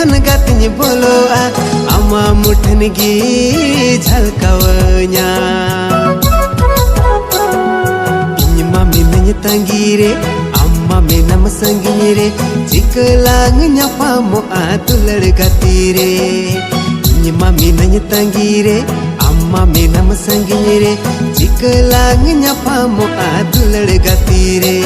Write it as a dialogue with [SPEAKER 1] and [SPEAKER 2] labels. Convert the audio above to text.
[SPEAKER 1] खन गातिनी बोलोआ आमा मुठन गी झलकावन्या इन मा मिनन तंगीरे अम्मा मेनम संगीरे चिकलांग ᱧᱟᱯᱟᱢᱚᱜᱼᱟ दुलड़ गातीरे इन मा मिनन तंगीरे अम्मा मेनम संगीरे चिकलांग ᱧᱟᱯᱟᱢᱚᱜᱼᱟ दुलड़ गातीरे